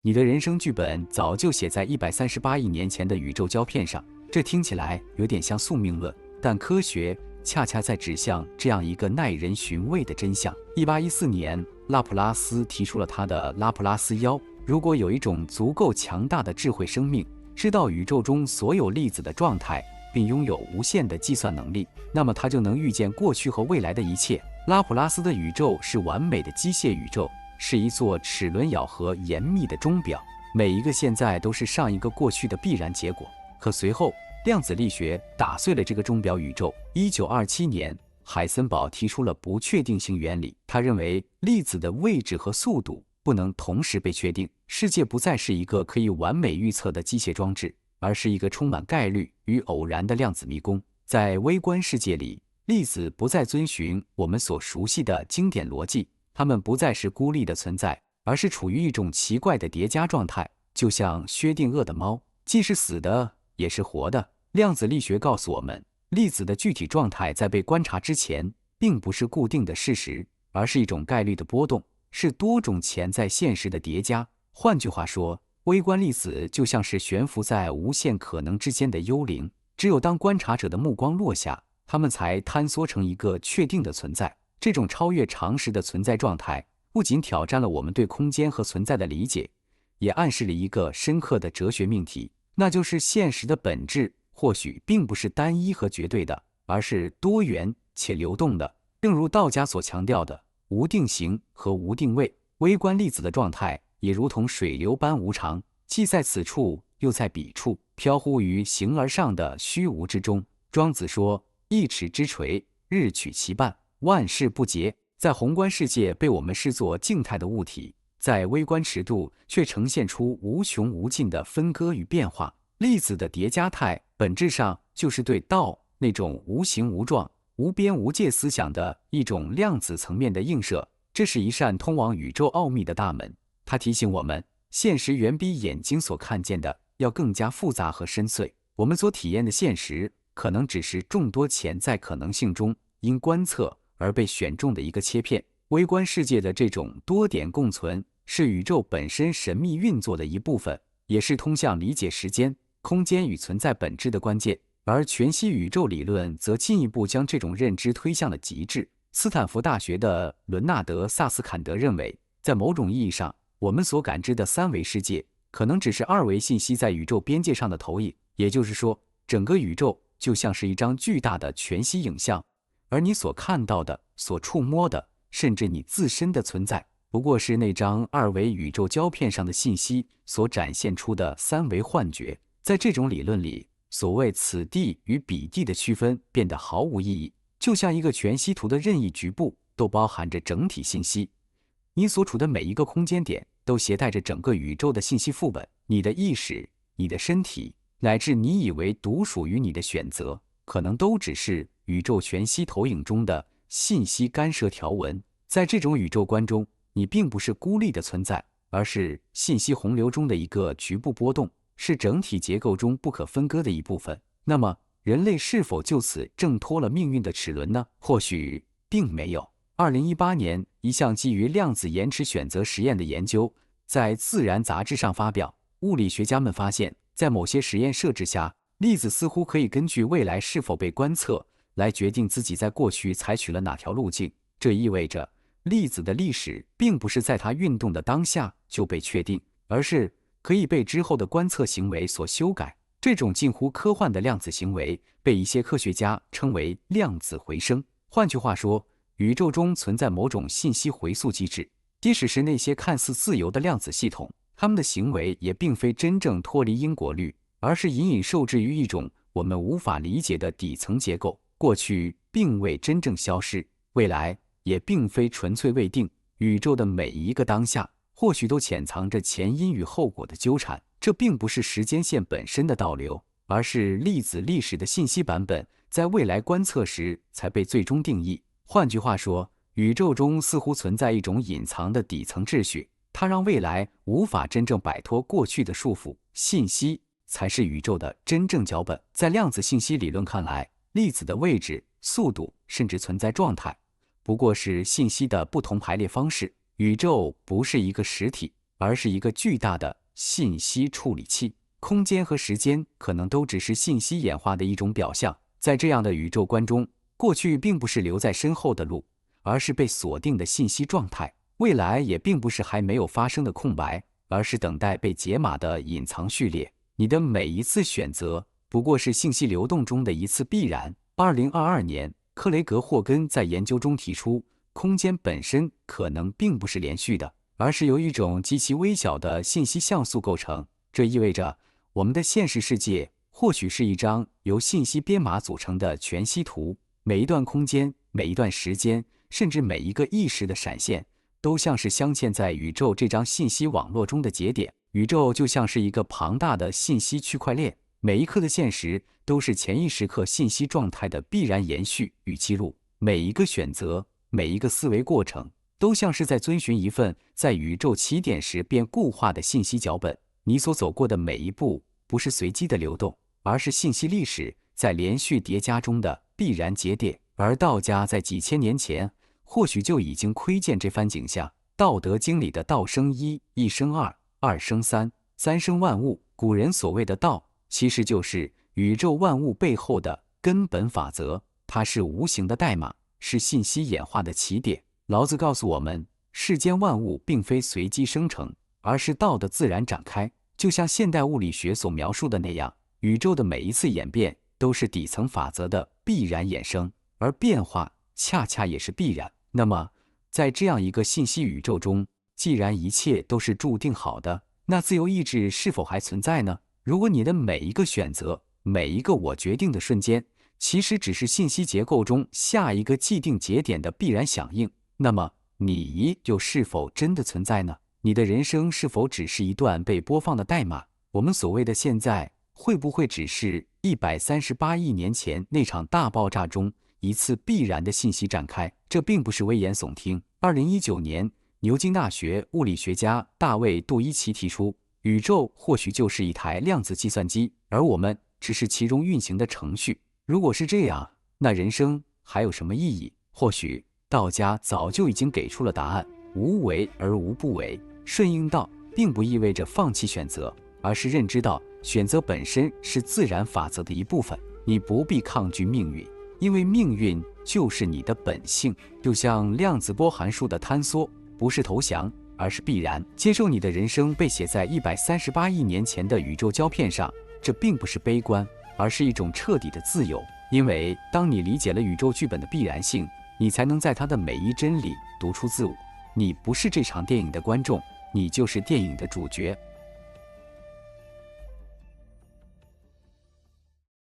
你的人生剧本早就写在138亿年前的宇宙胶片上。这听起来有点像宿命论，但科学恰恰在指向这样一个耐人寻味的真相。1814年，拉普拉斯提出了他的拉普拉斯妖。如果有一种足够强大的智慧生命，知道宇宙中所有粒子的状态，并拥有无限的计算能力，那么它就能预见过去和未来的一切。拉普拉斯的宇宙是完美的机械宇宙，是一座齿轮咬合严密的钟表，每一个现在都是上一个过去的必然结果。可随后，量子力学打碎了这个钟表宇宙。1927年，海森堡提出了不确定性原理，他认为粒子的位置和速度不能同时被确定，世界不再是一个可以完美预测的机械装置，而是一个充满概率与偶然的量子迷宫。在微观世界里，粒子不再遵循我们所熟悉的经典逻辑，它们不再是孤立的存在，而是处于一种奇怪的叠加状态，就像薛定谔的猫，既是死的，也是活的。量子力学告诉我们，粒子的具体状态在被观察之前，并不是固定的事实，而是一种概率的波动，是多种潜在现实的叠加。换句话说，微观粒子就像是悬浮在无限可能之间的幽灵，只有当观察者的目光落下，它们才坍缩成一个确定的存在。这种超越常识的存在状态，不仅挑战了我们对空间和存在的理解，也暗示了一个深刻的哲学命题，那就是现实的本质或许并不是单一和绝对的，而是多元且流动的。正如道家所强调的无定型和无定位，微观粒子的状态也如同水流般无常，既在此处又在彼处，飘忽于形而上的虚无之中。庄子说：一尺之锤，日取其半，万事不竭。在宏观世界被我们视作静态的物体，在微观尺度却呈现出无穷无尽的分割与变化。粒子的叠加态本质上就是对道那种无形无状、无边无界思想的一种量子层面的映射。这是一扇通往宇宙奥秘的大门，它提醒我们，现实远比眼睛所看见的要更加复杂和深邃。我们所体验的现实，可能只是众多潜在可能性中因观测而被选中的一个切片。微观世界的这种多点共存，是宇宙本身神秘运作的一部分，也是通向理解时间、空间与存在本质的关键。而全息宇宙理论则进一步将这种认知推向了极致。斯坦福大学的伦纳德·萨斯坎德认为，在某种意义上，我们所感知的三维世界可能只是二维信息在宇宙边界上的投影，也就是说，整个宇宙就像是一张巨大的全息影像，而你所看到的、所触摸的，甚至你自身的存在，不过是那张二维宇宙胶片上的信息所展现出的三维幻觉。在这种理论里，所谓此地与彼地的区分变得毫无意义，就像一个全息图的任意局部都包含着整体信息。你所处的每一个空间点都携带着整个宇宙的信息副本，你的意识、你的身体，乃至你以为独属于你的选择，可能都只是宇宙全息投影中的信息干涉条纹。在这种宇宙观中，你并不是孤立的存在，而是信息洪流中的一个局部波动，是整体结构中不可分割的一部分。那么，人类是否就此挣脱了命运的齿轮呢？或许并没有。2018年，一项基于量子延迟选择实验的研究在《自然》杂志上发表。物理学家们发现，在某些实验设置下，粒子似乎可以根据未来是否被观测来决定自己在过去采取了哪条路径。这意味着，粒子的历史并不是在它运动的当下就被确定，而是可以被之后的观测行为所修改。这种近乎科幻的量子行为被一些科学家称为量子回声。换句话说，宇宙中存在某种信息回溯机制，即使是那些看似自由的量子系统，它们的行为也并非真正脱离因果律，而是隐隐受制于一种我们无法理解的底层结构。过去并未真正消失，未来也并非纯粹未定。宇宙的每一个当下，或许都潜藏着前因与后果的纠缠。这并不是时间线本身的倒流，而是粒子历史的信息版本在未来观测时才被最终定义。换句话说，宇宙中似乎存在一种隐藏的底层秩序，它让未来无法真正摆脱过去的束缚。信息才是宇宙的真正脚本。在量子信息理论看来，粒子的位置、速度甚至存在状态，不过是信息的不同排列方式。宇宙不是一个实体，而是一个巨大的信息处理器。空间和时间可能都只是信息演化的一种表象。在这样的宇宙观中，过去并不是留在身后的路，而是被锁定的信息状态；未来也并不是还没有发生的空白，而是等待被解码的隐藏序列。你的每一次选择，不过是信息流动中的一次必然。2022年，克雷格·霍根在研究中提出，空间本身可能并不是连续的，而是由一种极其微小的信息像素构成。这意味着，我们的现实世界或许是一张由信息编码组成的全息图，每一段空间、每一段时间，甚至每一个意识的闪现，都像是镶嵌在宇宙这张信息网络中的节点。宇宙就像是一个庞大的信息区块链，每一刻的现实都是前一时刻信息状态的必然延续与记录。每一个选择，每一个思维过程，都像是在遵循一份在宇宙起点时便固化的信息脚本。你所走过的每一步，不是随机的流动，而是信息历史在连续叠加中的必然节点。而道家在几千年前，或许就已经窥见这番景象。《道德经》里的道生一，一生二，二生三，三生万物。古人所谓的道，其实就是宇宙万物背后的根本法则，它是无形的代码，是信息演化的起点。老子告诉我们，世间万物并非随机生成，而是道的自然展开。就像现代物理学所描述的那样，宇宙的每一次演变都是底层法则的必然衍生，而变化恰恰也是必然。那么，在这样一个信息宇宙中，既然一切都是注定好的，那自由意志是否还存在呢？如果你的每一个选择，每一个我决定的瞬间，其实只是信息结构中下一个既定节点的必然响应，那么你又是否真的存在呢？你的人生是否只是一段被播放的代码？我们所谓的现在，会不会只是138亿年前那场大爆炸中一次必然的信息展开？这并不是危言耸听。2019年，牛津大学物理学家大卫·杜伊奇提出，宇宙或许就是一台量子计算机，而我们只是其中运行的程序。如果是这样，那人生还有什么意义？或许道家早就已经给出了答案：无为而无不为。顺应道并不意味着放弃选择，而是认知到选择本身是自然法则的一部分。你不必抗拒命运，因为命运就是你的本性。就像量子波函数的坍缩，不是投降，而是必然。接受你的人生被写在138亿年前的宇宙胶片上，这并不是悲观，而是一种彻底的自由。因为当你理解了宇宙剧本的必然性，你才能在它的每一帧里读出自我。你不是这场电影的观众，你就是电影的主角。